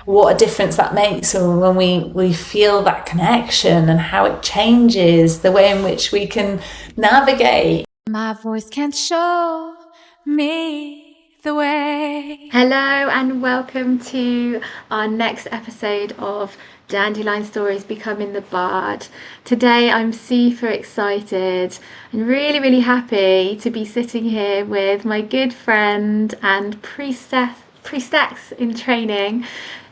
what a difference that makes when we feel that connection, and how it changes the way in which we can navigate. My voice can't show me the way. Hello and welcome to our next episode of Dandelion Stories Becoming the Bard. Today I'm super excited and really happy to be sitting here with my good friend and priestess in training,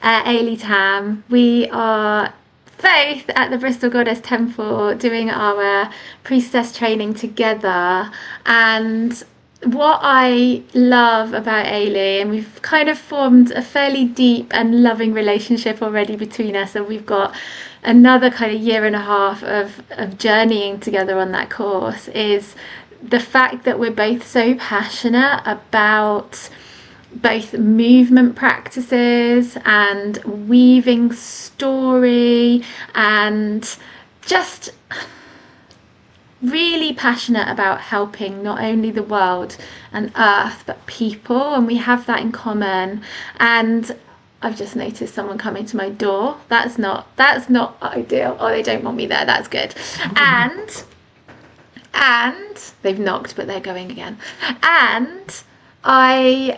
Ailie Tam. We are both at the Bristol Goddess Temple doing our priestess training together, and what I love about Ailie, and we've kind of formed a fairly deep and loving relationship already between us, and we've got another kind of year and a half of journeying together on that course, is the fact that we're both so passionate about both movement practices and weaving story, and just really passionate about helping not only the world and earth but people, and we have that in common. And I've just noticed someone coming to my door. That's not ideal. Oh, they don't want me there. That's good. And they've knocked, but they're going again. And I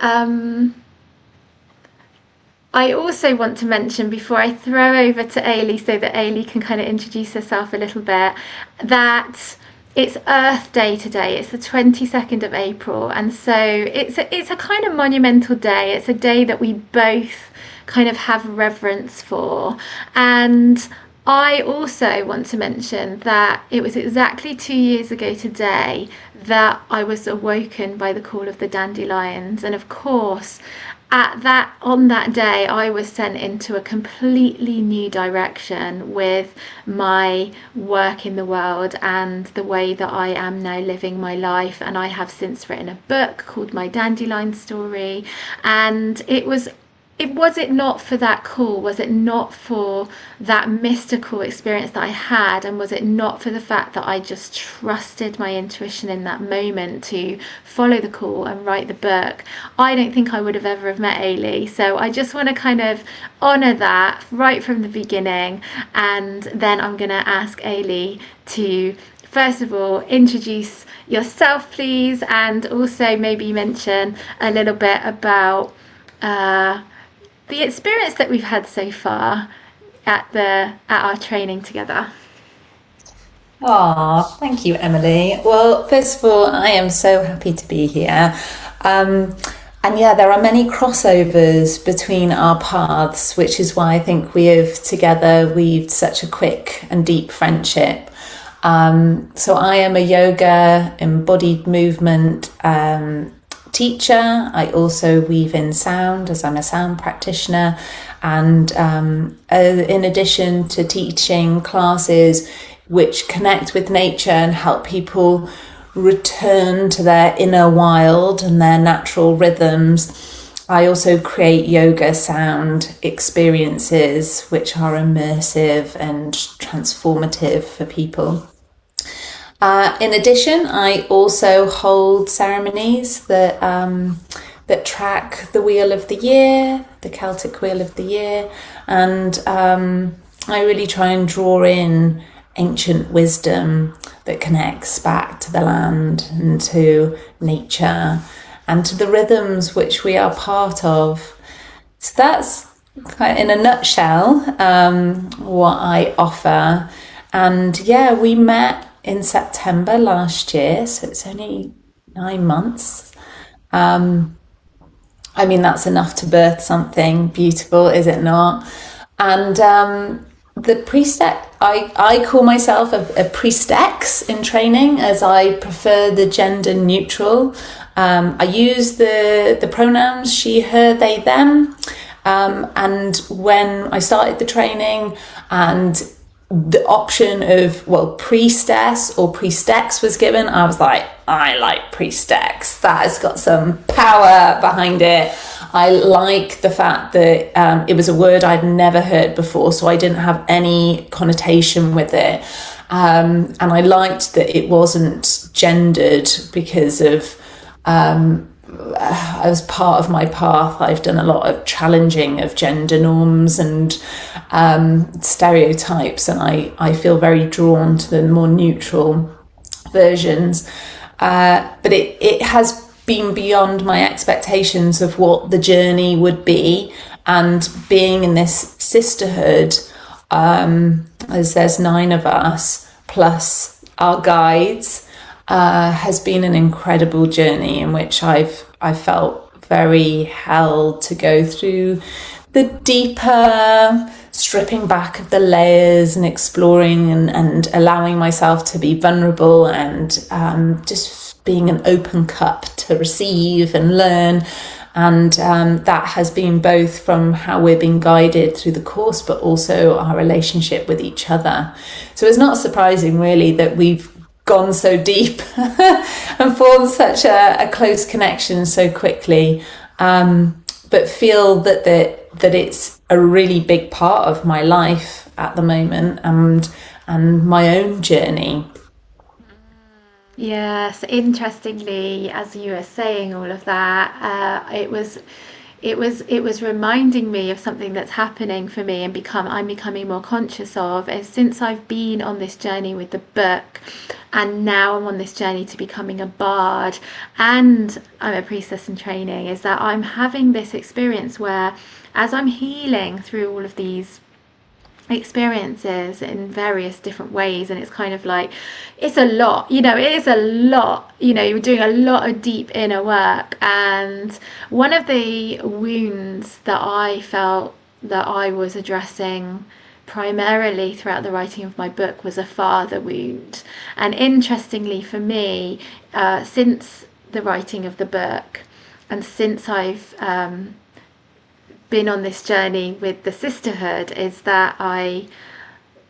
also want to mention, before I throw over to Ailie so that Ailie can kind of introduce herself a little bit, that it's Earth Day today. It's the 22nd of April, and so it's a kind of monumental day. It's a day that we both kind of have reverence for. And I also want to mention that it was exactly 2 years ago today that I was awoken by the call of the dandelions. And of course, on that day, I was sent into a completely new direction with my work in the world and the way that I am now living my life. And I have since written a book called My Dandelion Story. And was it not for that call? Was it not for that mystical experience that I had? And was it not for the fact that I just trusted my intuition in that moment to follow the call and write the book? I don't think I would have ever have met Ailie. So I just want to kind of honour that right from the beginning. And then I'm going to ask Ailie to, first of all, introduce yourself, please, and also maybe mention a little bit about the experience that we've had so far at our training together. Oh, thank you, Emily. Well, first of all, I am so happy to be here. And yeah, there are many crossovers between our paths, which is why I think we have together weaved such a quick and deep friendship. So I am a yoga embodied movement teacher. I also weave in sound, as I'm a sound practitioner, and in addition to teaching classes which connect with nature and help people return to their inner wild and their natural rhythms, I also create yoga sound experiences which are immersive and transformative for people. In addition, I also hold ceremonies that track the wheel of the year, the Celtic wheel of the year, and I really try and draw in ancient wisdom that connects back to the land and to nature and to the rhythms which we are part of. So that's in a nutshell what I offer. And yeah, we met in September last year, so it's only 9 months. I mean, that's enough to birth something beautiful, is it not? And the priestess, I call myself a priestess in training, as I prefer the gender neutral. I use the pronouns she, her, they, them. And when I started the training and the option of, well, priestess or priestess was given, I was like, I like priestess. That has got some power behind it. I like the fact that it was a word I'd never heard before, so I didn't have any connotation with it. And I liked that it wasn't gendered because of as part of my path, I've done a lot of challenging of gender norms and stereotypes, and I feel very drawn to the more neutral versions. But it has been beyond my expectations of what the journey would be, and being in this sisterhood, as there's 9 of us plus our guides, has been an incredible journey in which I've felt very held to go through the deeper stripping back of the layers and exploring and allowing myself to be vulnerable, and just being an open cup to receive and learn. And that has been both from how we're being guided through the course, but also our relationship with each other. So it's not surprising really that we've gone so deep and formed such a close connection so quickly, but feel that it's a really big part of my life at the moment, and my own journey. Yes, interestingly, as you were saying all of that, it was reminding me of something that's happening for me, and I'm becoming more conscious of, is since I've been on this journey with the book, and now I'm on this journey to becoming a bard, and I'm a priestess in training, is that I'm having this experience where, as I'm healing through all of these experiences in various different ways, and it's kind of like, it's a lot, it is a lot, you're doing a lot of deep inner work. And one of the wounds that I felt that I was addressing primarily throughout the writing of my book was a father wound. And interestingly for me, since the writing of the book, and since I've been on this journey with the sisterhood, is that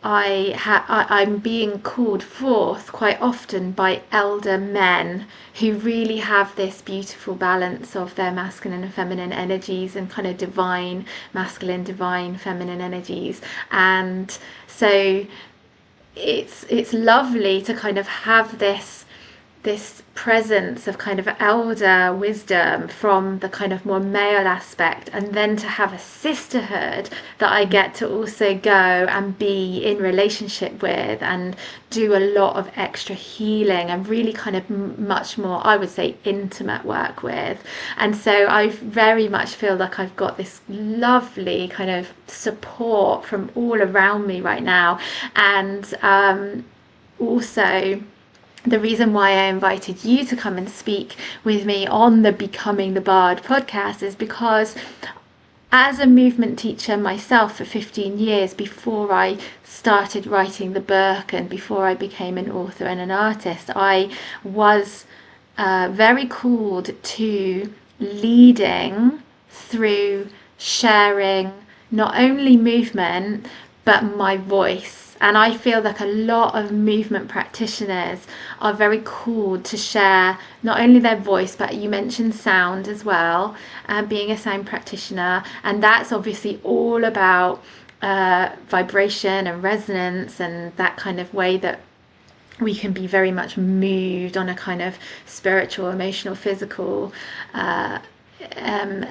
I'm being called forth quite often by elder men who really have this beautiful balance of their masculine and feminine energies, and kind of divine masculine, divine feminine energies. And so it's lovely to kind of have this presence of kind of elder wisdom from the kind of more male aspect, and then to have a sisterhood that I get to also go and be in relationship with, and do a lot of extra healing and really kind of much more, I would say, intimate work with. And so I very much feel like I've got this lovely kind of support from all around me right now. And also, the reason why I invited you to come and speak with me on the Becoming the Bard podcast is because, as a movement teacher myself for 15 years, before I started writing the book and before I became an author and an artist, I was very called to leading through sharing not only movement but my voice. And I feel like a lot of movement practitioners are very called to share not only their voice, but you mentioned sound as well, being a sound practitioner. And that's obviously all about vibration and resonance, and that kind of way that we can be very much moved on a kind of spiritual, emotional, physical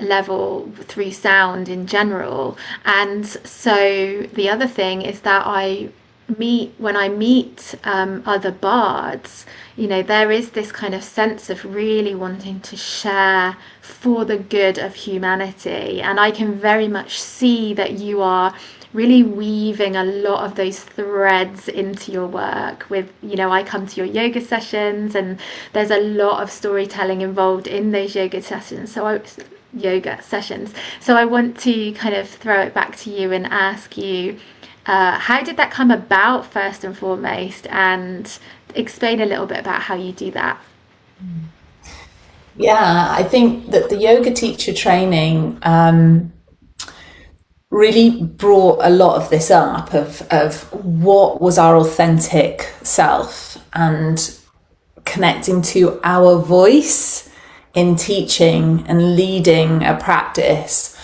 level through sound in general. And so the other thing is that when I meet other bards, there is this kind of sense of really wanting to share for the good of humanity. And I can very much see that you are really weaving a lot of those threads into your work with, I come to your yoga sessions, and there's a lot of storytelling involved in those yoga sessions. So I want to kind of throw it back to you and ask you, how did that come about first and foremost, and explain a little bit about how you do that? Yeah, I think that the yoga teacher training really brought a lot of this up of what was our authentic self, and connecting to our voice in teaching and leading a practice.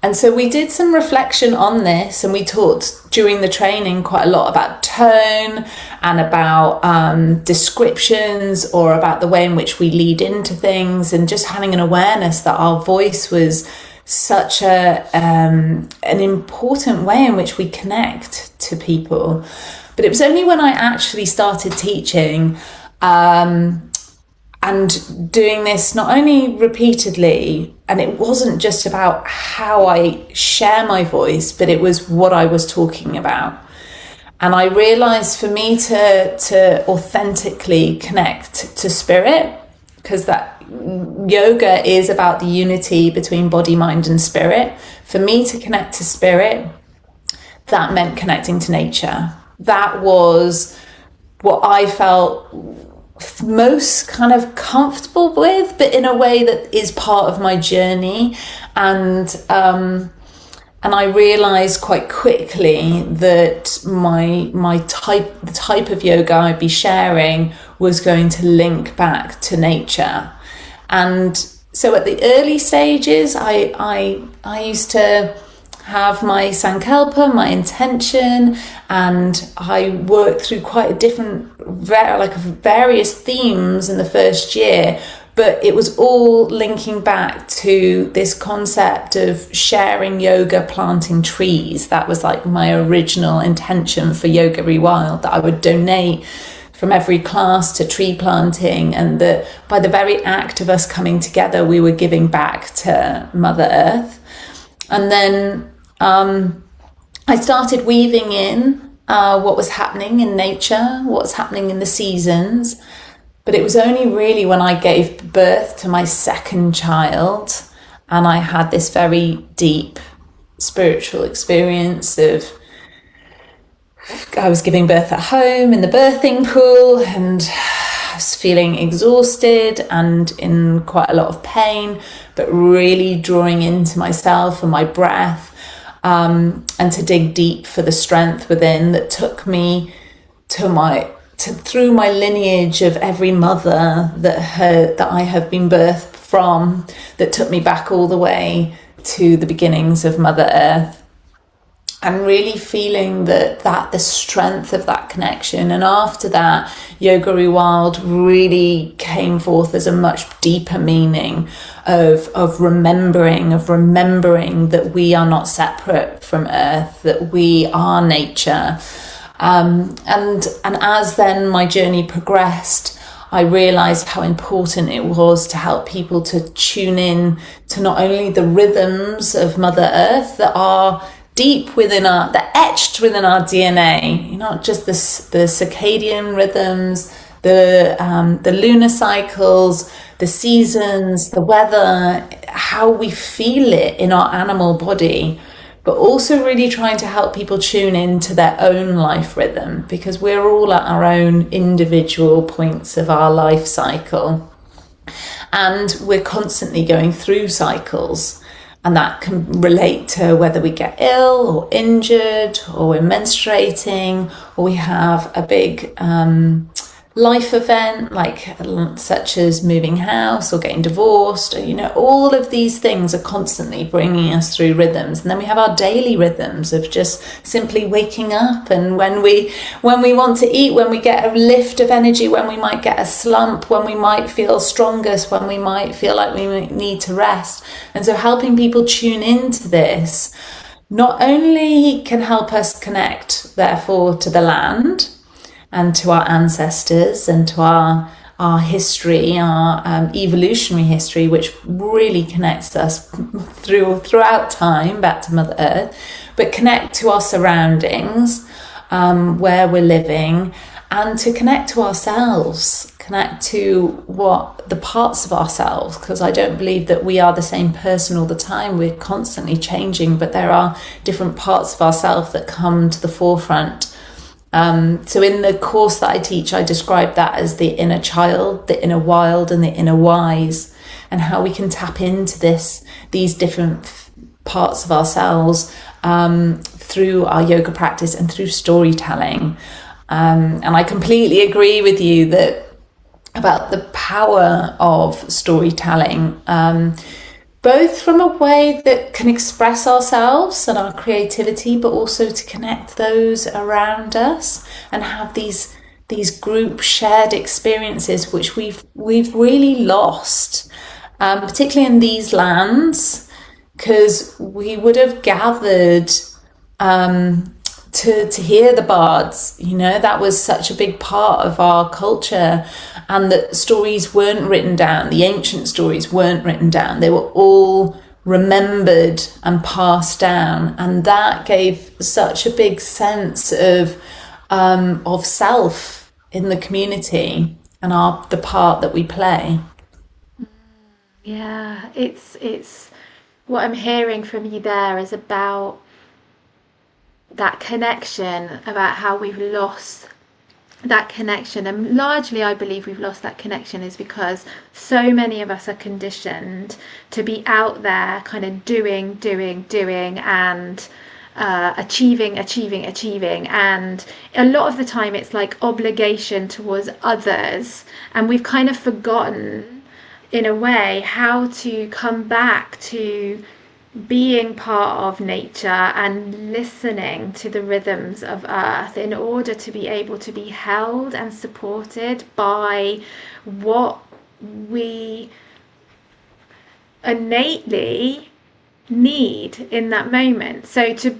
And so we did some reflection on this, and we talked during the training quite a lot about tone and about descriptions, or about the way in which we lead into things, and just having an awareness that our voice was such an important way in which we connect to people. But it was only when I actually started teaching and doing this not only repeatedly, and it wasn't just about how I share my voice, but it was what I was talking about. And I realized for me to authentically connect to spirit, because that yoga is about the unity between body, mind, and spirit. For me to connect to spirit, that meant connecting to nature. That was what I felt most kind of comfortable with, but in a way that is part of my journey. And I realized quite quickly that the type of yoga I'd be sharing was going to link back to nature. And so at the early stages, I used to have my sankalpa, my intention, and I worked through quite a different, various themes in the first year, but it was all linking back to this concept of sharing yoga, planting trees. That was like my original intention for Yoga Rewild, that I would donate from every class to tree planting, and that by the very act of us coming together, we were giving back to Mother Earth. And then I started weaving in what was happening in nature, what's happening in the seasons. But it was only really when I gave birth to my second child, and I had this very deep spiritual experience of, I was giving birth at home in the birthing pool, and I was feeling exhausted and in quite a lot of pain, but really drawing into myself and my breath. And to dig deep for the strength within that took me through my lineage of every mother that I have been birthed from, that took me back all the way to the beginnings of Mother Earth. And really feeling that the strength of that connection. And after that, Yoga Rewild really came forth as a much deeper meaning of remembering that we are not separate from Earth, that we are nature. And as then my journey progressed, I realized how important it was to help people to tune in to not only the rhythms of Mother Earth that are deep within they're etched within our DNA, not just the circadian rhythms, the lunar cycles, the seasons, the weather, how we feel it in our animal body, but also really trying to help people tune into their own life rhythm, because we're all at our own individual points of our life cycle, and we're constantly going through cycles. And that can relate to whether we get ill or injured, or we're menstruating, or we have a big life event such as moving house or getting divorced. All of these things are constantly bringing us through rhythms. And then we have our daily rhythms of just simply waking up, and when we want to eat, when we get a lift of energy, when we might get a slump, when we might feel strongest, when we might feel like we need to rest. And so helping people tune into this not only can help us connect, therefore, to the land and to our ancestors and to our history, our evolutionary history, which really connects us throughout time back to Mother Earth, but connect to our surroundings, where we're living, and to connect to ourselves, connect to the parts of ourselves, because I don't believe that we are the same person all the time. We're constantly changing, but there are different parts of ourselves that come to the forefront. So in the course that I teach, I describe that as the inner child, the inner wild, and the inner wise, and how we can tap into these different parts of ourselves through our yoga practice and through storytelling. And I completely agree with you about the power of storytelling. both from a way that can express ourselves and our creativity, but also to connect those around us and have these group shared experiences, which we've really lost, particularly in these lands, because we would have gathered to hear the bards. That was such a big part of our culture, and that stories weren't written down. The ancient stories weren't written down. They were all remembered and passed down, and that gave such a big sense of self in the community and the part that we play. Yeah, it's what I'm hearing from you there is about that connection, about how we've lost that connection. And largely I believe we've lost that connection is because so many of us are conditioned to be out there kind of doing and achieving, and a lot of the time it's like obligation towards others, and we've kind of forgotten in a way how to come back to being part of nature and listening to the rhythms of earth in order to be able to be held and supported by what we innately need in that moment. So to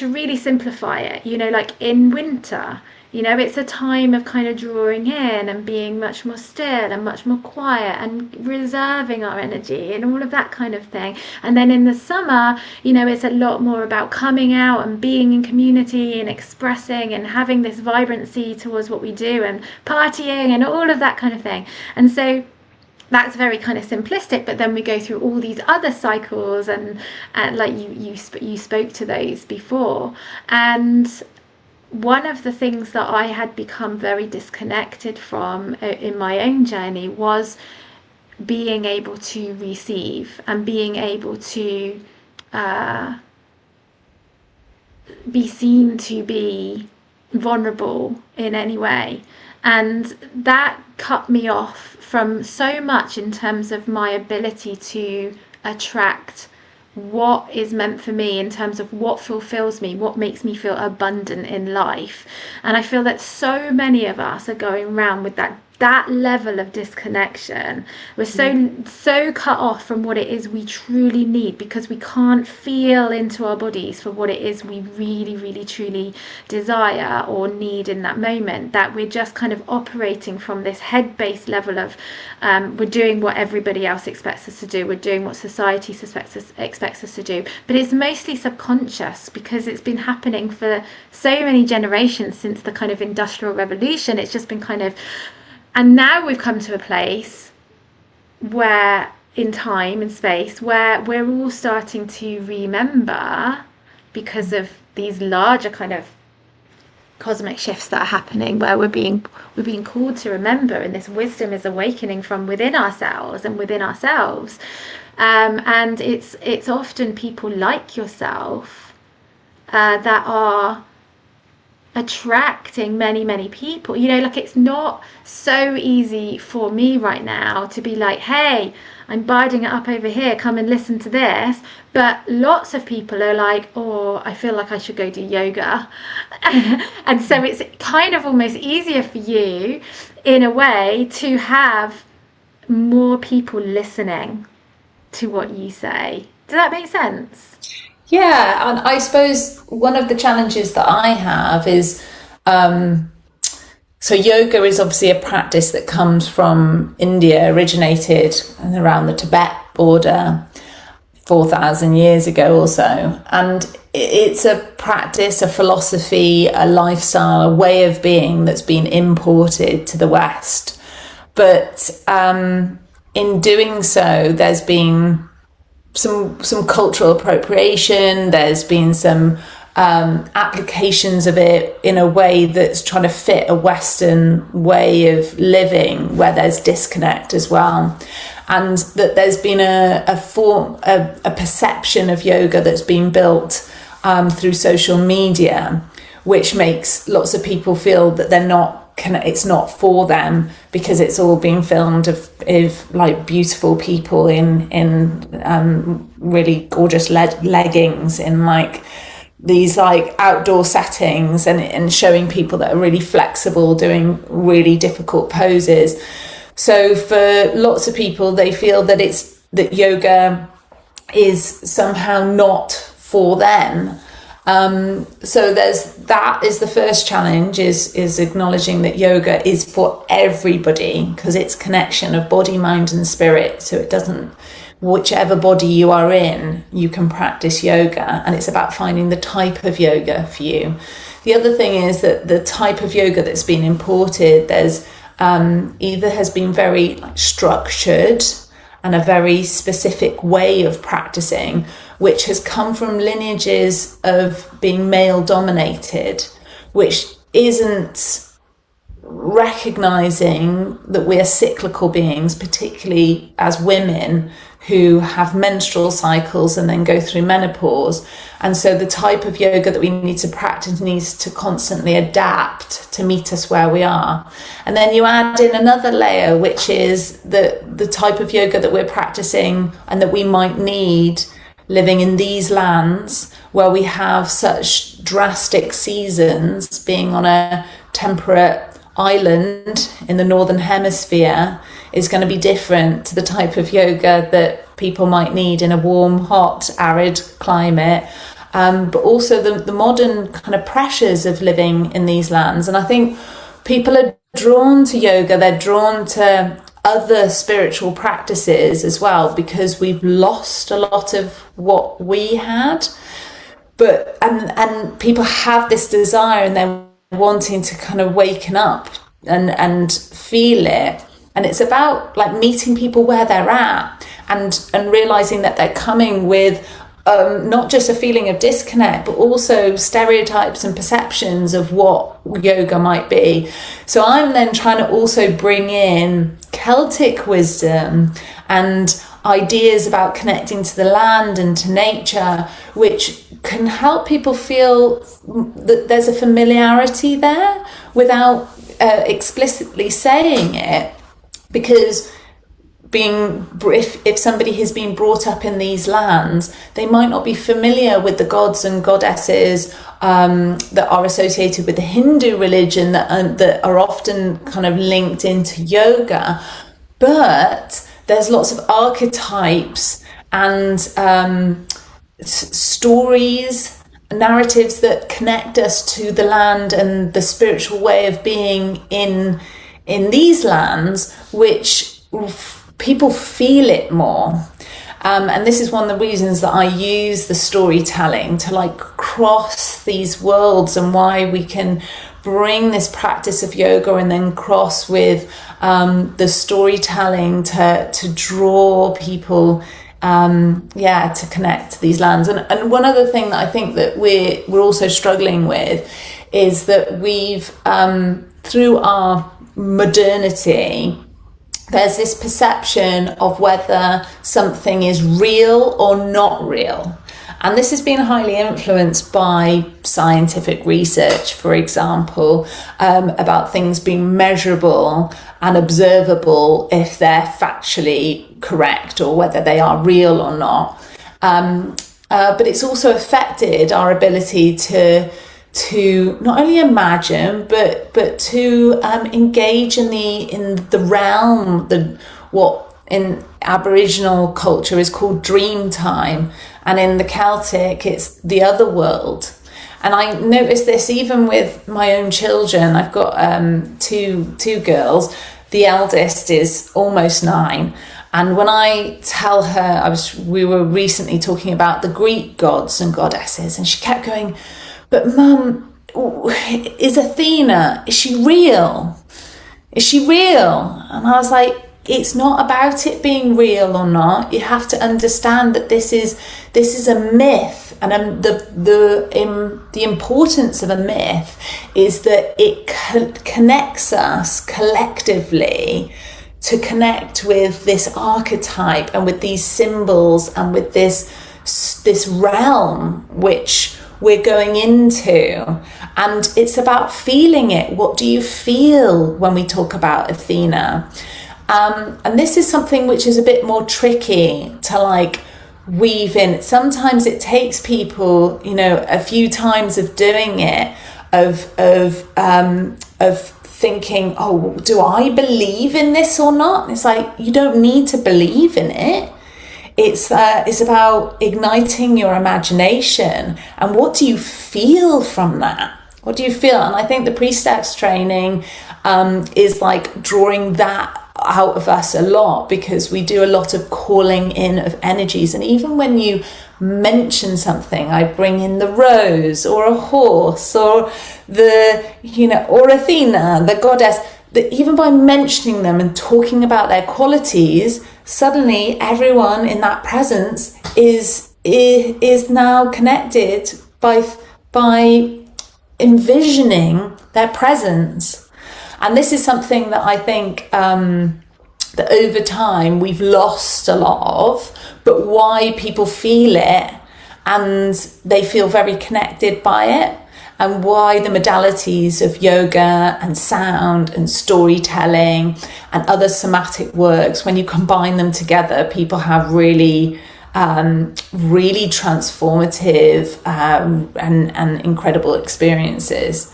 really simplify it, like in winter, it's a time of kind of drawing in and being much more still and much more quiet and reserving our energy and all of that kind of thing. And then in the summer, it's a lot more about coming out and being in community and expressing and having this vibrancy towards what we do and partying and all of that kind of thing. And so that's very kind of simplistic, but then we go through all these other cycles and like you spoke to those before. And one of the things that I had become very disconnected from in my own journey was being able to receive and being able to be seen to be vulnerable in any way. And that cut me off from so much in terms of my ability to attract what is meant for me in terms of what fulfills me, what makes me feel abundant in life. And I feel that so many of us are going around with that level of disconnection. We're so cut off from what it is we truly need because we can't feel into our bodies for what it is we really, really, truly desire or need in that moment, that we're just kind of operating from this head-based level of we're doing what everybody else expects us to do, we're doing what society expects us to do, but it's mostly subconscious because it's been happening for so many generations since the kind of industrial revolution. It's just been kind of, and now we've come to a place where in time and space where we're all starting to remember, because of these larger kind of cosmic shifts that are happening, where we're being called to remember, and this wisdom is awakening from within ourselves and within ourselves. And it's often people like yourself that are attracting many people. Like it's not so easy for me right now to be like, hey, I'm biding it up over here, come and listen to this. But lots of people are like, oh, I feel like I should go do yoga. And so it's kind of almost easier for you in a way to have more people listening to what you say. Does that make sense? Yeah, and I suppose one of the challenges that I have is, so yoga is obviously a practice that comes from India, originated around the Tibet border 4,000 years ago or so. And it's a practice, a philosophy, a lifestyle, a way of being that's been imported to the West. But in doing so, there's been some cultural appropriation, there's been some applications of it in a way that's trying to fit a Western way of living where there's disconnect as well. And that there's been a perception of yoga that's been built through social media, which makes lots of people feel that they're not it's not for them, because it's all being filmed of like beautiful people in really gorgeous leggings in like these like outdoor settings, and showing people that are really flexible doing really difficult poses. So for lots of people, they feel that yoga is somehow not for them. So that is the first challenge, is acknowledging that yoga is for everybody, because it's connection of body, mind and spirit. So it doesn't, whichever body you are in, you can practice yoga, and it's about finding the type of yoga for you. The other thing is that the type of yoga that's been imported, there's either has been very structured and a very specific way of practicing, which has come from lineages of being male dominated, which isn't recognizing that we are cyclical beings, particularly as women who have menstrual cycles and then go through menopause. And so the type of yoga that we need to practice needs to constantly adapt to meet us where we are. And then you add in another layer, which is the type of yoga that we're practicing and that we might need living in these lands where we have such drastic seasons, being on a temperate island in the northern hemisphere is going to be different to the type of yoga that people might need in a warm, hot, arid climate. But also the modern kind of pressures of living in these lands. And I think people are drawn to yoga, they're drawn to other spiritual practices as well, because we've lost a lot of what we had. But and people have this desire, and they're wanting to kind of waken up and feel it. And it's about like meeting people where they're at, and realizing that they're coming with not just a feeling of disconnect, but also stereotypes and perceptions of what yoga might be. So I'm then trying to also bring in Celtic wisdom and ideas about connecting to the land and to nature, which can help people feel that there's a familiarity there without explicitly saying it. Because if somebody has been brought up in these lands, they might not be familiar with the gods and goddesses that are associated with the Hindu religion that are often kind of linked into yoga. But there's lots of archetypes and stories, narratives that connect us to the land and the spiritual way of being in these lands, which people feel it more. And this is one of the reasons that I use the storytelling to like cross these worlds, and why we can bring this practice of yoga and then cross with the storytelling to draw people to connect to these lands. And one other thing that I think that we're also struggling with is that we've through our modernity, there's this perception of whether something is real or not real. And this has been highly influenced by scientific research, for example, about things being measurable and observable if they're factually correct, or whether they are real or not. But it's also affected our ability to not only imagine, but to engage in the realm, what in Aboriginal culture is called dream time, and in the Celtic it's the other world. And I noticed this even with my own children. I've got two girls. The eldest is almost 9. And when I tell her, we were recently talking about the Greek gods and goddesses, and she kept going, "But Mum, is Athena, is she real? Is she real?" And I was like, it's not about it being real or not. You have to understand that this is a myth, and the importance of a myth is that it connects us collectively to connect with this archetype and with these symbols and with this realm which we're going into. And it's about feeling it. What do you feel when we talk about Athena? And this is something which is a bit more tricky to like weave in. Sometimes it takes people, you know, a few times of doing it, of thinking, oh, do I believe in this or not? It's like, you don't need to believe in it. It's about igniting your imagination. And what do you feel from that? What do you feel? And I think the priestess training is like drawing that out of us a lot, because we do a lot of calling in of energies. And even when you mention something, I bring in the rose or a horse or or Athena, the goddess, that even by mentioning them and talking about their qualities, suddenly everyone in that presence is now connected by envisioning their presence. And this is something that I think that over time we've lost a lot of, but why people feel it and they feel very connected by it, and why the modalities of yoga and sound and storytelling and other somatic works, when you combine them together, people have really transformative and incredible experiences.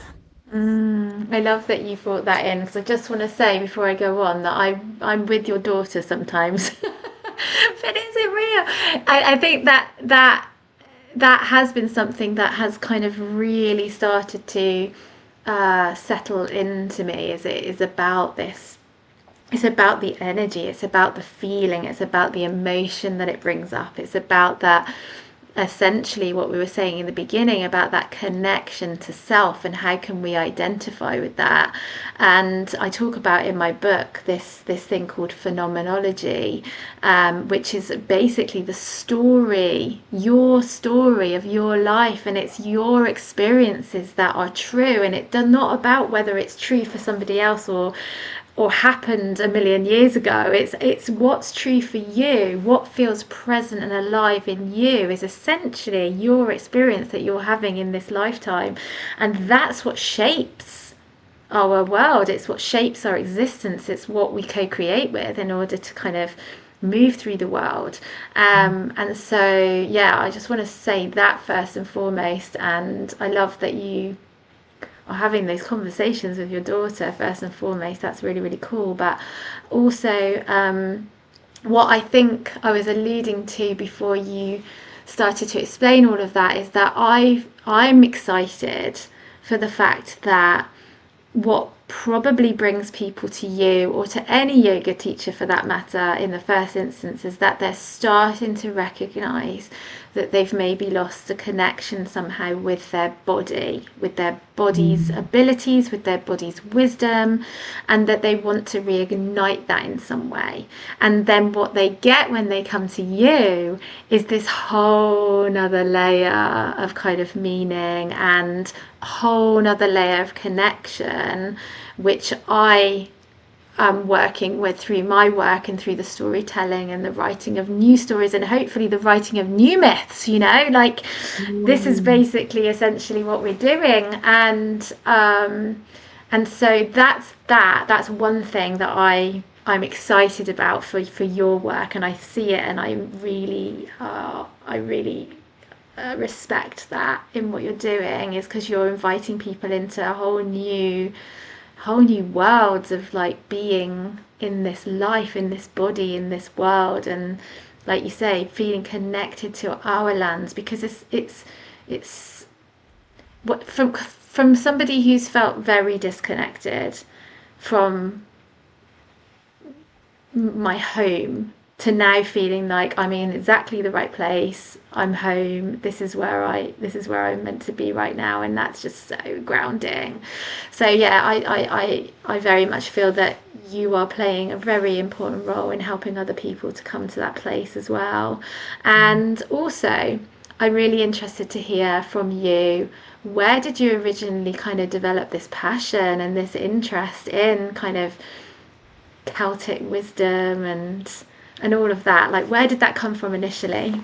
I love that you brought that in, because I just want to say before I go on that I'm with your daughter sometimes, but is it real? I think that has been something that has kind of really started to settle into me. Is it is about this. It's about the energy. It's about the feeling. It's about the emotion that it brings up. It's about that. Essentially what we were saying in the beginning about that connection to self, and how can we identify with that. And I talk about in my book this thing called phenomenology, which is basically the story, your story of your life, and it's your experiences that are true, and it's not about whether it's true for somebody else or happened a million years ago. It's what's true for you, what feels present and alive in you is essentially your experience that you're having in this lifetime. And that's what shapes our world. It's what shapes our existence. It's what we co-create with in order to kind of move through the world. And so, yeah, I just want to say that first and foremost. And I love that you are having those conversations with your daughter first and foremost. That's really, really cool. But also what I think I was alluding to before you started to explain all of that is that I'm excited for the fact that what probably brings people to you, or to any yoga teacher for that matter, in the first instance, is that they're starting to recognize that they've maybe lost a connection somehow with their body, with their body's abilities, with their body's wisdom, and that they want to reignite that in some way. And then what they get when they come to you is this whole nother layer of kind of meaning and a whole nother layer of connection, which I am working with through my work and through the storytelling and the writing of new stories, and hopefully the writing of new myths, like this is basically essentially what we're doing. And so that's one thing that I'm excited about for your work, and I see it, and I really respect that in what you're doing, is because you're inviting people into a whole new worlds of like being in this life, in this body, in this world, and like you say, feeling connected to our lands, because it's what from somebody who's felt very disconnected from my home, to now feeling like I'm in exactly the right place. I'm home. This is where I'm meant to be right now, and that's just so grounding. So yeah, I very much feel that you are playing a very important role in helping other people to come to that place as well. And also, I'm really interested to hear from you. Where did you originally kind of develop this passion and this interest in kind of Celtic wisdom and all of that? Like, where did that come from initially?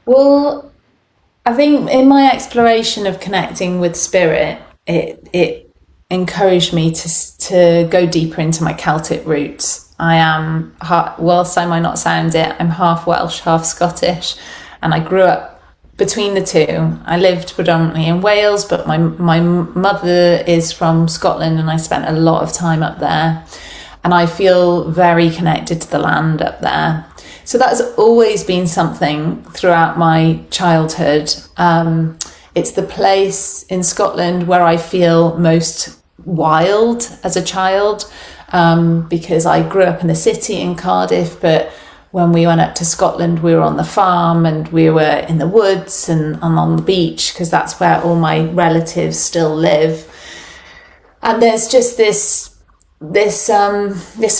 Well, I think in my exploration of connecting with spirit, it encouraged me to go deeper into my Celtic roots. I am, whilst I might not sound it, I'm half Welsh, half Scottish, and I grew up between the two. I lived predominantly in Wales, but my mother is from Scotland, and I spent a lot of time up there. And I feel very connected to the land up there. So that's always been something throughout my childhood. It's the place in Scotland where I feel most wild as a child, because I grew up in the city in Cardiff, but when we went up to Scotland, we were on the farm and we were in the woods and on the beach, because that's where all my relatives still live. And there's just this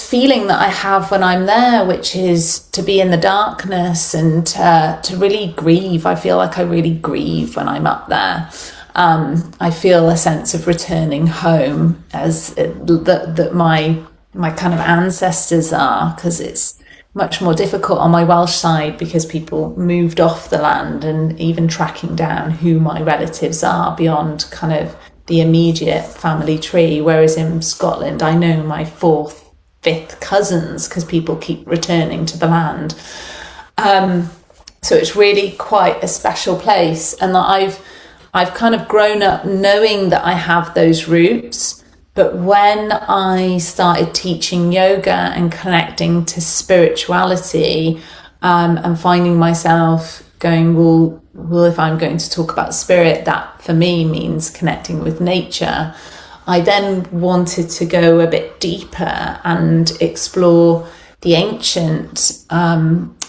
feeling that I have when I'm there, which is to be in the darkness and to really grieve. I feel like I really grieve when I'm up there. I feel a sense of returning home, as that my kind of ancestors are, because it's much more difficult on my Welsh side because people moved off the land, and even tracking down who my relatives are beyond kind of the immediate family tree, whereas in Scotland I know my 4th, 5th cousins because people keep returning to the land. So it's really quite a special place, and that I've kind of grown up knowing that I have those roots. But when I started teaching yoga and connecting to spirituality, and finding myself going, well, if I'm going to talk about spirit, that for me means connecting with nature. I then wanted to go a bit deeper and explore the ancient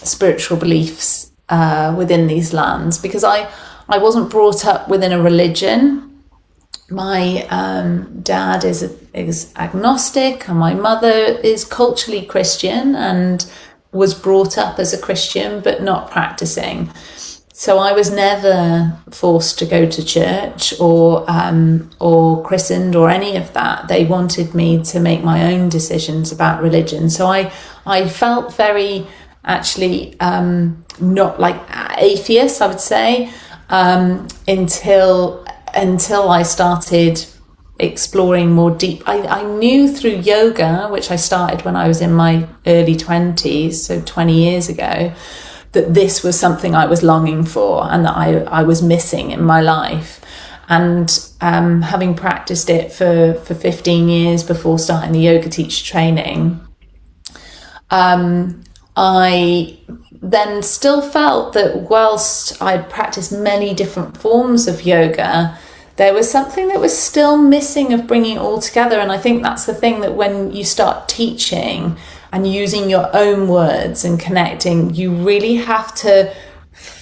spiritual beliefs within these lands, because I wasn't brought up within a religion. My dad is agnostic, and my mother is culturally Christian and was brought up as a Christian but not practicing. So I was never forced to go to church or christened or any of that. They wanted me to make my own decisions about religion. So I felt very actually not like atheist, I would say, until I started exploring more deep. I knew through yoga, which I started when I was in my early 20s, so 20 years ago, that this was something I was longing for and that I was missing in my life. And having practiced it for 15 years before starting the yoga teacher training, I then still felt that whilst I'd practiced many different forms of yoga, there was something that was still missing of bringing it all together. And I think that's the thing, that when you start teaching and using your own words and connecting, you really have to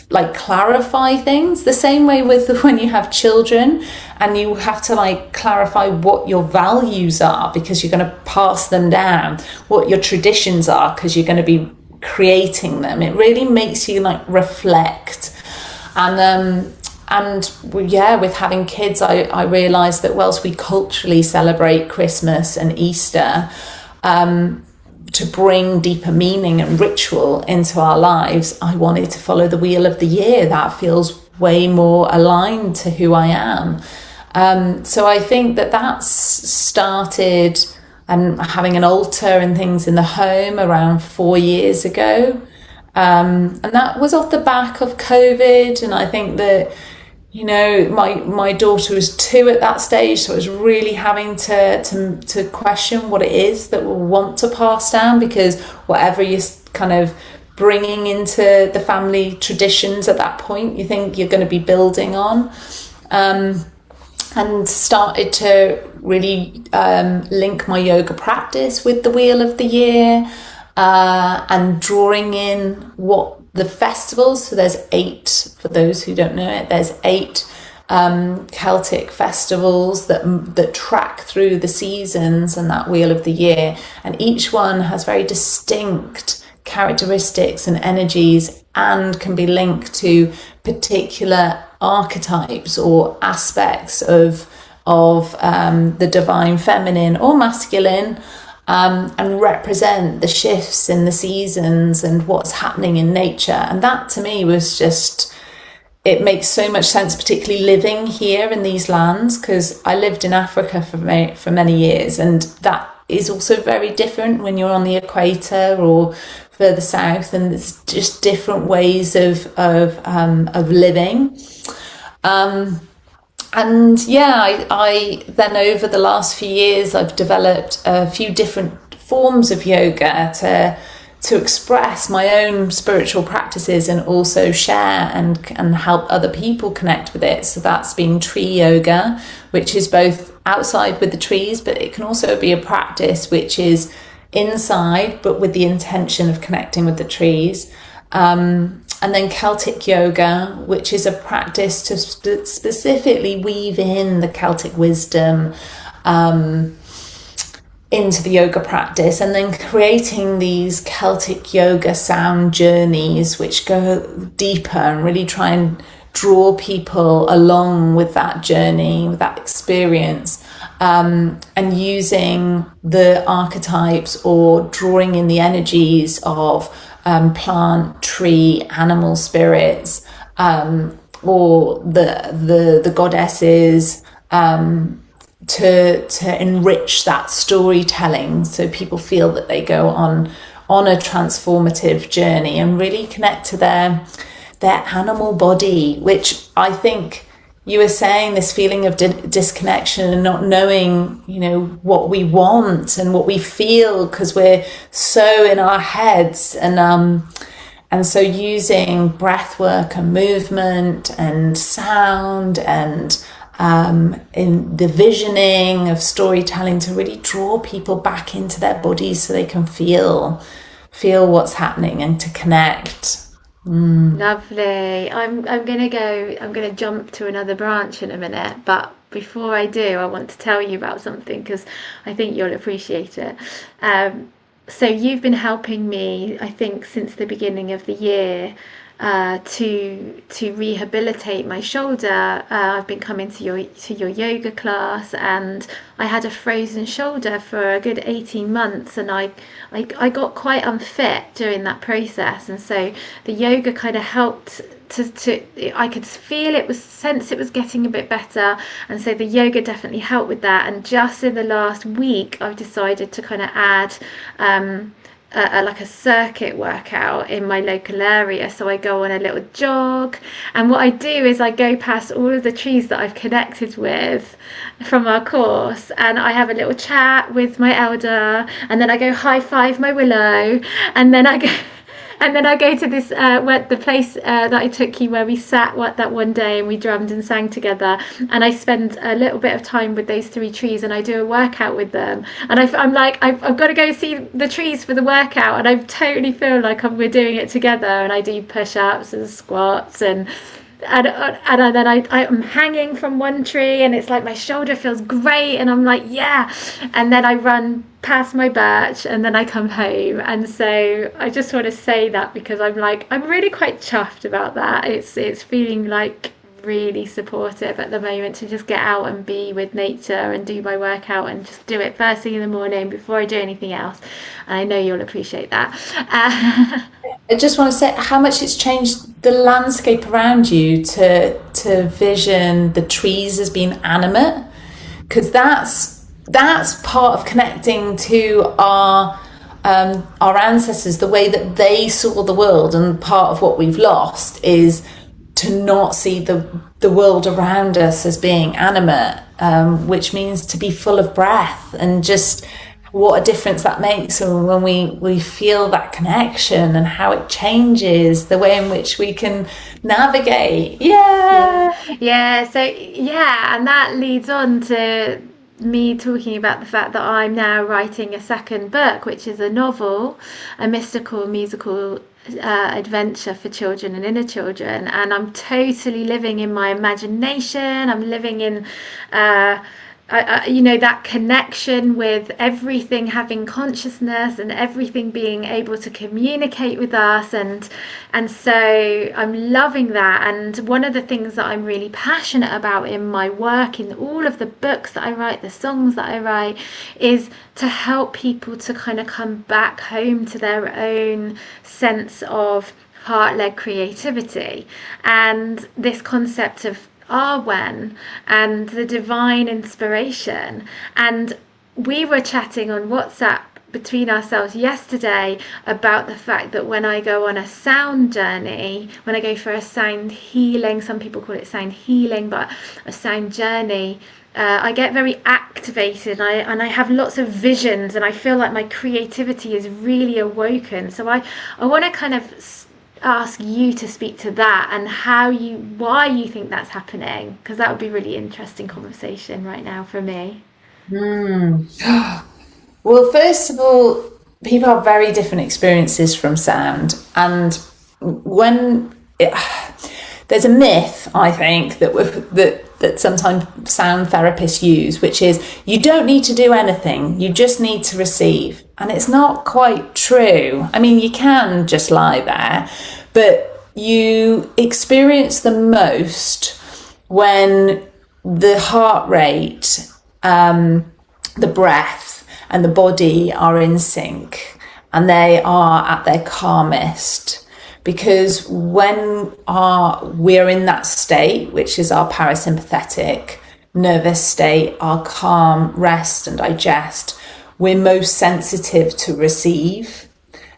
like clarify things, the same way with when you have children, and you have to like clarify what your values are because you're going to pass them down, what your traditions are because you're going to be creating them. It really makes you like reflect. And with having kids, I realized that whilst we culturally celebrate Christmas and Easter, to bring deeper meaning and ritual into our lives, I wanted to follow the wheel of the year. That feels way more aligned to who I am. So I think that's started, and having an altar and things in the home around 4 years ago. And that was off the back of COVID. And I think that, you know, my daughter was 2 at that stage, so I was really having to question what it is that we'll want to pass down, because whatever you're kind of bringing into the family traditions at that point, you think you're going to be building on. And started to really link my yoga practice with the wheel of the year, and drawing in what the festivals. So there's 8, for those who don't know it, there's 8 Celtic festivals that track through the seasons and that wheel of the year, and each one has very distinct characteristics and energies, and can be linked to particular archetypes or aspects of the divine feminine or masculine, and represent the shifts in the seasons and what's happening in nature. And that to me was just, it makes so much sense, particularly living here in these lands, because I lived in Africa for many years, and that is also very different when you're on the equator or further south, and it's just different ways of living. And yeah, I then over the last few years, I've developed a few different forms of yoga to express my own spiritual practices and also share and help other people connect with it. So that's been tree yoga, which is both outside with the trees, but it can also be a practice which is inside, but with the intention of connecting with the trees. And then Celtic yoga, which is a practice to specifically weave in the Celtic wisdom into the yoga practice, and then creating these Celtic yoga sound journeys which go deeper and really try and draw people along with that journey, with that experience, and using the archetypes or drawing in the energies of plant, tree, animal spirits, or the goddesses, to enrich that storytelling, so people feel that they go on a transformative journey and really connect to their animal body, which I think you were saying, this feeling of disconnection and not knowing, what we want and what we feel, because we're so in our heads, and so using breath work and movement and sound and in the visioning of storytelling to really draw people back into their bodies so they can feel what's happening and to connect. Lovely. I'm gonna jump to another branch in a minute, but before I do, I want to tell you about something because I think you'll appreciate it. So you've been helping me, I think, since the beginning of the year, to rehabilitate my shoulder. I've been coming to your yoga class, and I had a frozen shoulder for a good 18 months, and I got quite unfit during that process, and so the yoga kind of helped I could sense it was getting a bit better, and so the yoga definitely helped with that. And just in the last week, I've decided to kind of add like a circuit workout in my local area. So I go on a little jog, and what I do is I go past all of the trees that I've connected with from our course, and I have a little chat with my elder, and then I go high five my willow, and then I go to this the place that I took you, where we sat that one day and we drummed and sang together, and I spend a little bit of time with those 3 trees, and I do a workout with them, and I'm like, I've got to go see the trees for the workout, and I totally feel like we're doing it together, and I do push-ups and squats, and then I'm hanging from one tree, and it's like my shoulder feels great, and I'm like, yeah, and then I run past my birch, and then I come home. And so I just want to say that because I'm really quite chuffed about that. It's feeling like really supportive at the moment to just get out and be with nature and do my workout, and just do it first thing in the morning before I do anything else. And I know you'll appreciate that. I just want to say how much it's changed the landscape around you to vision the trees as being animate, because that's part of connecting to our ancestors, the way that they saw the world. And part of what we've lost is to not see the world around us as being animate, which means to be full of breath, and just what a difference that makes when we feel that connection, and how it changes the way in which we can navigate. And that leads on to me talking about the fact that I'm now writing a second book, which is a novel, a mystical musical adventure for children and inner children, and I'm totally living in my imagination. I'm living in that connection with everything having consciousness, and everything being able to communicate with us, and so I'm loving that. And one of the things that I'm really passionate about in my work, in all of the books that I write, the songs that I write, is to help people to kind of come back home to their own sense of heart-led creativity, and this concept of Arwen and the divine inspiration. And we were chatting on WhatsApp between ourselves yesterday about the fact that when I go on a sound journey, when I go for a sound healing, some people call it sound healing, but a sound journey, I get very activated, and I have lots of visions, and I feel like my creativity is really awoken. So I want to kind of ask you to speak to that and why you think that's happening, because that would be really interesting conversation right now for me. Well, first of all, people have very different experiences from sound, and when there's a myth, I think, that sometimes sound therapists use, which is you don't need to do anything, you just need to receive. And it's not quite true. I mean, you can just lie there, but you experience the most when the heart rate, the breath, and the body are in sync, and they are at their calmest. Because when we're in that state, which is our parasympathetic nervous state, our calm, rest and digest, we're most sensitive to receive,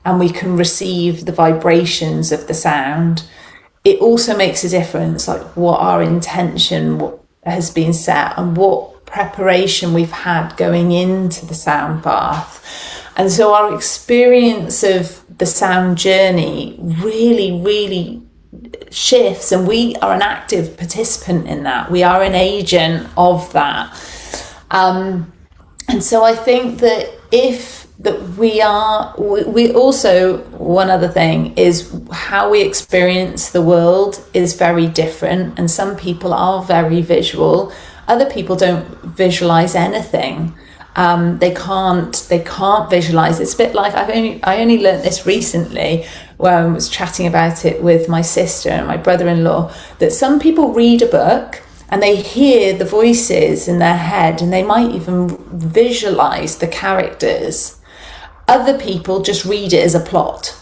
and we can receive the vibrations of the sound. It also makes a difference, like what our intention has been set and what preparation we've had going into the sound bath. And so our experience of the sound journey really, really shifts, and we are an active participant in that. We are an agent of that. And so I think that we also, one other thing is how we experience the world is very different, and some people are very visual. Other people don't visualize anything. They can't visualize. It's a bit like I only learnt this recently, where I was chatting about it with my sister and my brother-in-law, that some people read a book and they hear the voices in their head and they might even visualize the characters. Other people just read it as a plot.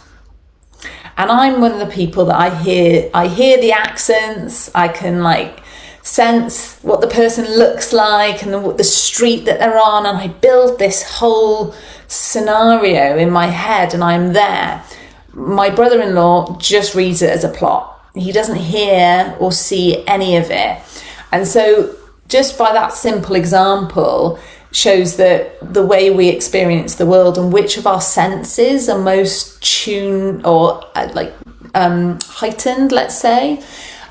And I'm one of the people that I hear the accents, I can sense what the person looks like and the street that they're on, and I build this whole scenario in my head and I'm there. My brother-in-law just reads it as a plot. He doesn't hear or see any of it. And so just by that simple example shows that the way we experience the world and which of our senses are most tuned or heightened, let's say.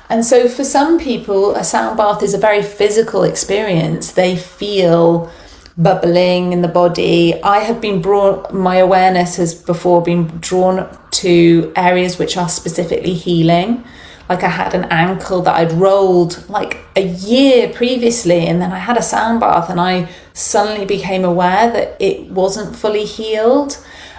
And so for some people, a sound bath is a very physical experience. They feel bubbling in the body. My awareness has before been drawn to areas which are specifically healing. Like I had an ankle that I'd rolled like a year previously, and then I had a sound bath and I suddenly became aware that it wasn't fully healed.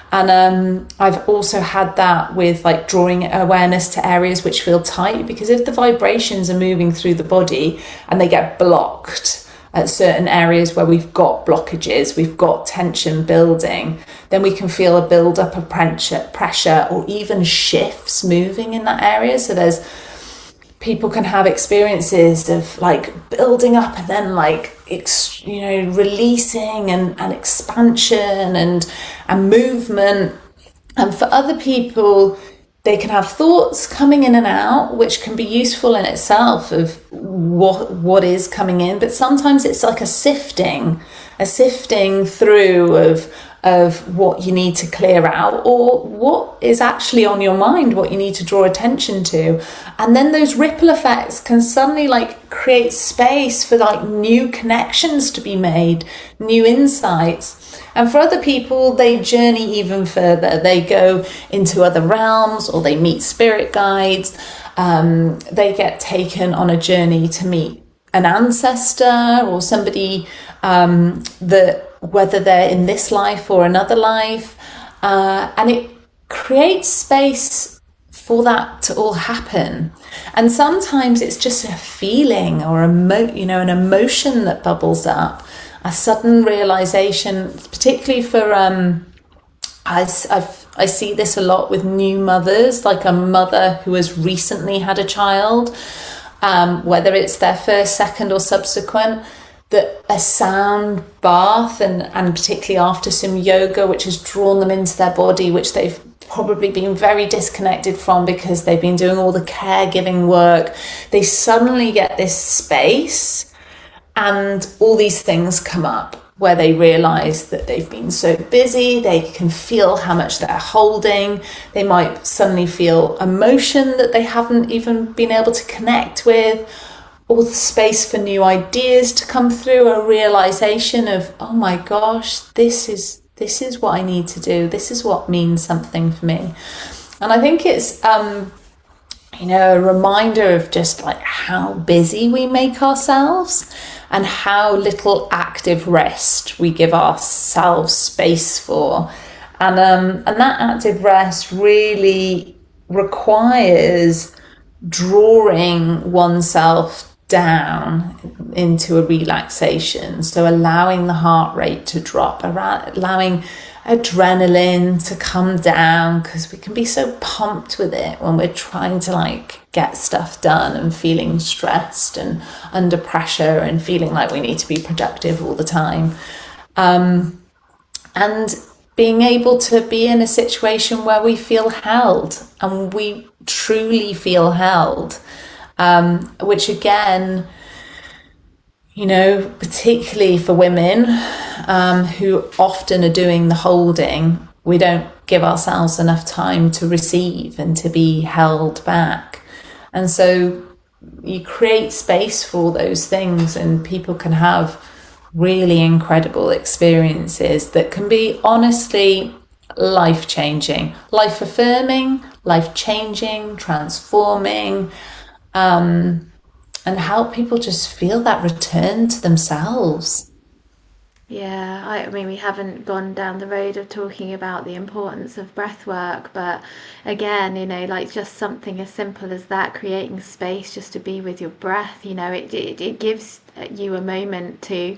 And I've also had that with drawing awareness to areas which feel tight, because if the vibrations are moving through the body and they get blocked at certain areas where we've got blockages, we've got tension building, then we can feel a build up of pressure or even shifts moving in that area. So people can have experiences of building up and then releasing and expansion and movement. And for other people, they can have thoughts coming in and out, which can be useful in itself of what is coming in. But sometimes it's like a sifting through of what you need to clear out, or what is actually on your mind, what you need to draw attention to. And then those ripple effects can suddenly create space for new connections to be made, new insights. And for other people, they journey even further. They go into other realms, or they meet spirit guides. They get taken on a journey to meet an ancestor or somebody that, whether they're in this life or another life, and it creates space for that to all happen. And sometimes it's just a feeling or an emotion that bubbles up, a sudden realization, particularly for I've I see this a lot with new mothers, like a mother who has recently had a child, whether it's their first, second, or subsequent, that a sound bath, and particularly after some yoga, which has drawn them into their body, which they've probably been very disconnected from because they've been doing all the caregiving work, they suddenly get this space and all these things come up where they realize that they've been so busy, they can feel how much they're holding, they might suddenly feel emotion that they haven't even been able to connect with, all the space for new ideas to come through, a realization of, oh my gosh, this is what I need to do, this is what means something for me. And I think it's a reminder of just like how busy we make ourselves and how little active rest we give ourselves space for. And that active rest really requires drawing oneself down into a relaxation. So allowing the heart rate to drop, allowing adrenaline to come down, because we can be so pumped with it when we're trying to like get stuff done and feeling stressed and under pressure and feeling like we need to be productive all the time. And being able to be in a situation where we feel held and we truly feel held, which again, particularly for women who often are doing the holding, we don't give ourselves enough time to receive and to be held back. And so you create space for all those things, and people can have really incredible experiences that can be honestly life-changing, life-affirming, life-changing, transforming, and help people just feel that return to themselves. Yeah, I mean, we haven't gone down the road of talking about the importance of breath work, but again, like just something as simple as that, creating space just to be with your breath, it gives you a moment to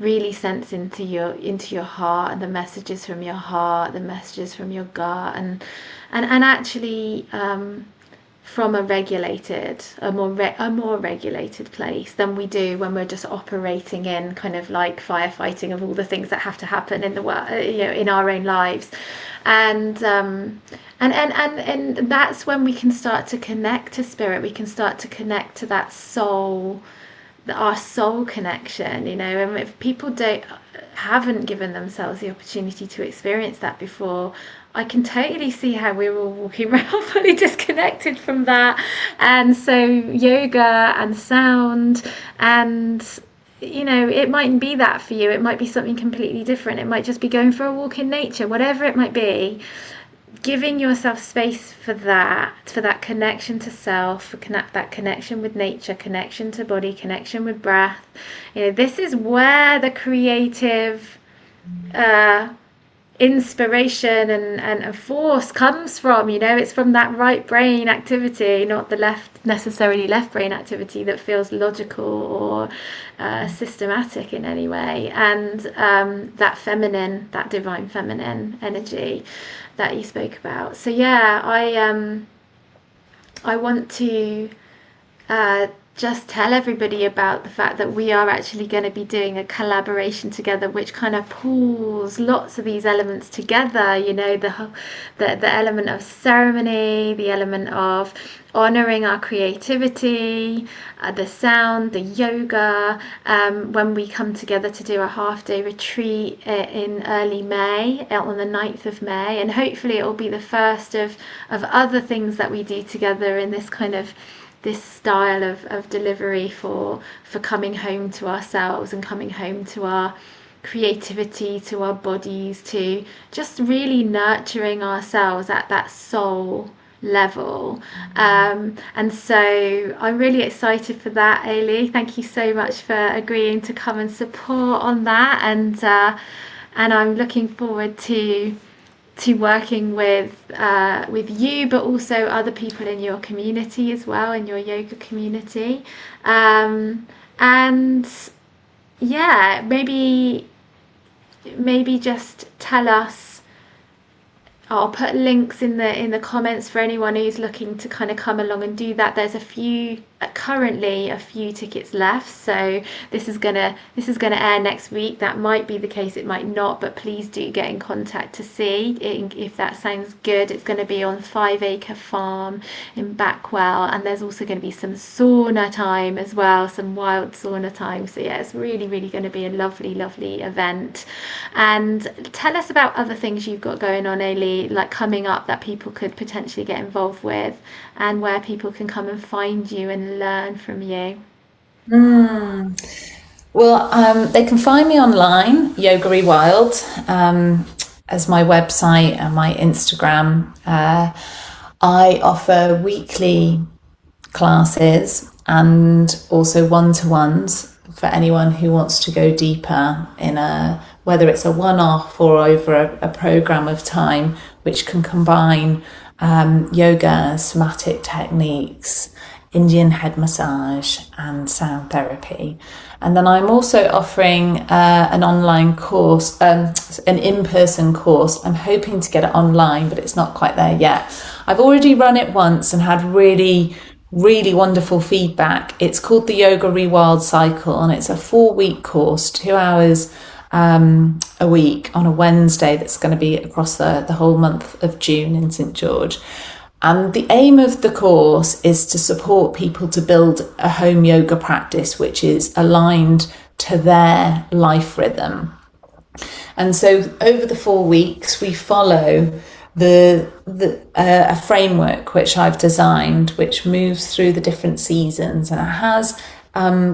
really sense into your heart and the messages from your heart, the messages from your gut, and actually from a more regulated place than we do when we're just operating in kind of like firefighting of all the things that have to happen in the world, in our own lives, and that's when we can start to connect to spirit. We can start to connect to that soul, our soul connection, and if people haven't given themselves the opportunity to experience that before, I can totally see how we're all walking around fully disconnected from that. And so yoga and sound, and it mightn't be that for you, it might be something completely different, it might just be going for a walk in nature, whatever it might be. Giving yourself space for that connection to self, for that connection with nature, connection to body, connection with breath. This is where the creative inspiration and force comes from. It's from that right brain activity, not the necessarily left brain activity that feels logical or systematic in any way. And that divine feminine energy that you spoke about. So yeah, I want to just tell everybody about the fact that we are actually going to be doing a collaboration together, which kind of pulls lots of these elements together. The element of ceremony, the element of honoring our creativity, the sound, the yoga, when we come together to do a half-day retreat in early May, on the 9th of May, and hopefully it will be the first of other things that we do together in this kind of this style of delivery for coming home to ourselves and coming home to our creativity, to our bodies, to just really nurturing ourselves at that soul level. And so I'm really excited for that, Ailie. Thank you so much for agreeing to come and support on that, and I'm looking forward to working with you, but also other people in your community as well, in your yoga community. And yeah, maybe just tell us I'll put links in the comments for anyone who's looking to kind of come along and do that. There's currently a few tickets left, so this is gonna air next week. That might be the case, it might not, but please do get in contact to see if that sounds good. It's going to be on 5 Acre Farm in Backwell, and there's also going to be some sauna time as well, some wild sauna time. So yeah, it's really going to be a lovely event. And tell us about other things you've got going on, Ailie, like coming up, that people could potentially get involved with, and where people can come and find you and learn from you. Well, they can find me online, Yoga Rewild, as my website and my Instagram. I offer weekly classes and also one-to-ones for anyone who wants to go deeper in whether it's a one-off or over a program of time, which can combine yoga, somatic techniques, Indian head massage and sound therapy. And then I'm also offering an online course, an in-person course. I'm hoping to get it online, but it's not quite there yet. I've already run it once and had really wonderful feedback. It's called the Yoga Rewild Cycle, and it's a 4-week course, 2 hours a week on a Wednesday, that's going to be across the whole month of June in St George. And the aim of the course is to support people to build a home yoga practice which is aligned to their life rhythm. And so over the 4 weeks we follow a framework which I've designed, which moves through the different seasons, and it has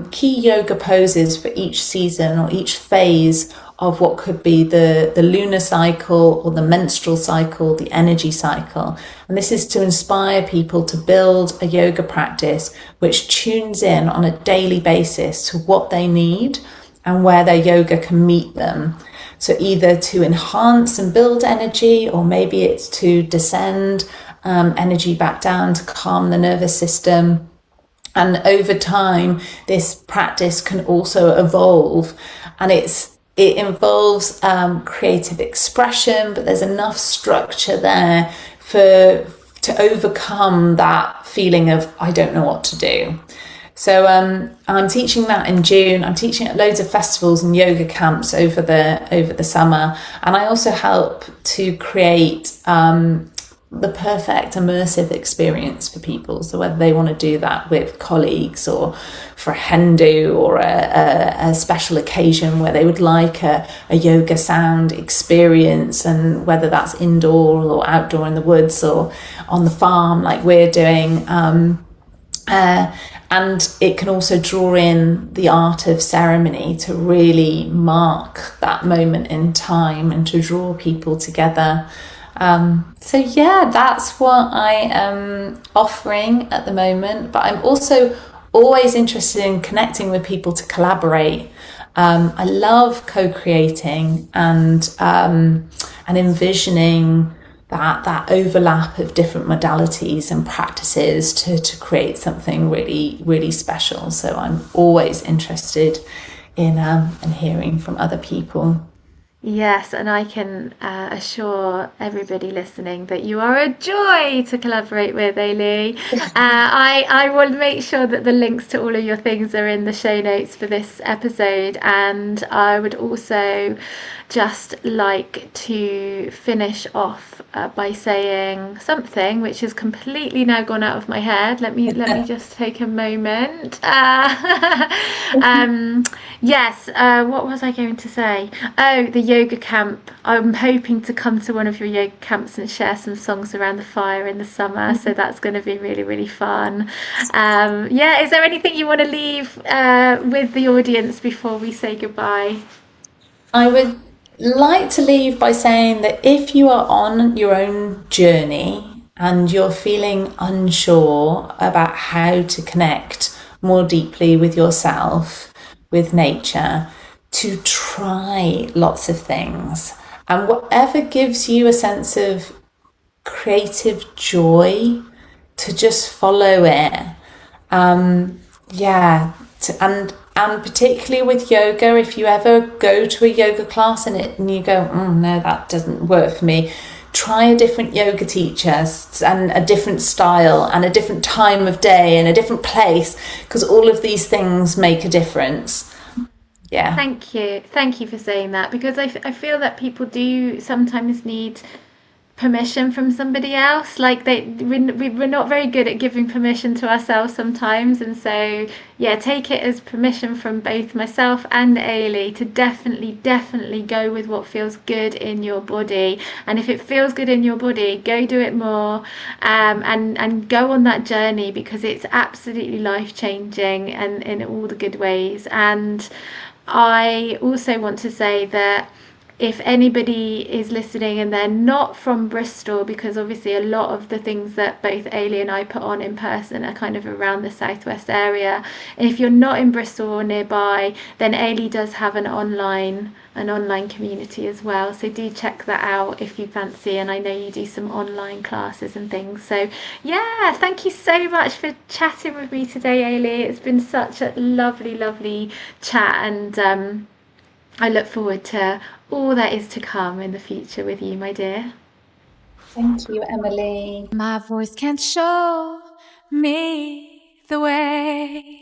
key yoga poses for each season or each phase of what could be the lunar cycle or the menstrual cycle, the energy cycle. And this is to inspire people to build a yoga practice which tunes in on a daily basis to what they need and where their yoga can meet them. So either to enhance and build energy, or maybe it's to descend energy back down to calm the nervous system. And over time, this practice can also evolve, and it involves creative expression, but there's enough structure there to overcome that feeling of I don't know what to do. So I'm teaching that in June. I'm teaching at loads of festivals and yoga camps over the summer, and I also help to create the perfect immersive experience for people. So whether they want to do that with colleagues or for a hen do, or a special occasion where they would like a yoga sound experience, and whether that's indoor or outdoor in the woods or on the farm like we're doing. And it can also draw in the art of ceremony to really mark that moment in time and to draw people together. So yeah, that's what I am offering at the moment, but I'm also always interested in connecting with people to collaborate. I love co-creating and envisioning that overlap of different modalities and practices to create something really special. So I'm always interested in hearing from other people. Yes, and I can assure everybody listening that you are a joy to collaborate with, Ailie. I will make sure that the links to all of your things are in the show notes for this episode, and I would also just like to finish off by saying something which has completely now gone out of my head. Let me just take a moment. Yes, what was I going to say? Oh, the yoga camp. I'm hoping to come to one of your yoga camps and share some songs around the fire in the summer, so that's going to be really fun. Yeah, is there anything you want to leave with the audience before we say goodbye? I would like to leave by saying that if you are on your own journey and you're feeling unsure about how to connect more deeply with yourself, with nature, to try lots of things, and whatever gives you a sense of creative joy, to just follow it. And particularly with yoga, if you ever go to a yoga class and you go, no, that doesn't work for me, try a different yoga teacher and a different style and a different time of day and a different place, because all of these things make a difference. Yeah. Thank you for saying that, because I feel that people do sometimes need permission from somebody else. Like we're not very good at giving permission to ourselves sometimes, and so yeah, take it as permission from both myself and Ailie to definitely go with what feels good in your body. And if it feels good in your body, go do it more, and go on that journey, because it's absolutely life-changing and in all the good ways. And I also want to say that if anybody is listening and they're not from Bristol, because obviously a lot of the things that both Ailie and I put on in person are kind of around the southwest area, and if you're not in Bristol or nearby, then Ailie does have an online community as well, so do check that out if you fancy. And I know you do some online classes and things. So yeah, thank you so much for chatting with me today, Ailie. It's been such a lovely chat, and I look forward to all that is to come in the future with you, my dear. Thank you, Emily. My voice can show me the way.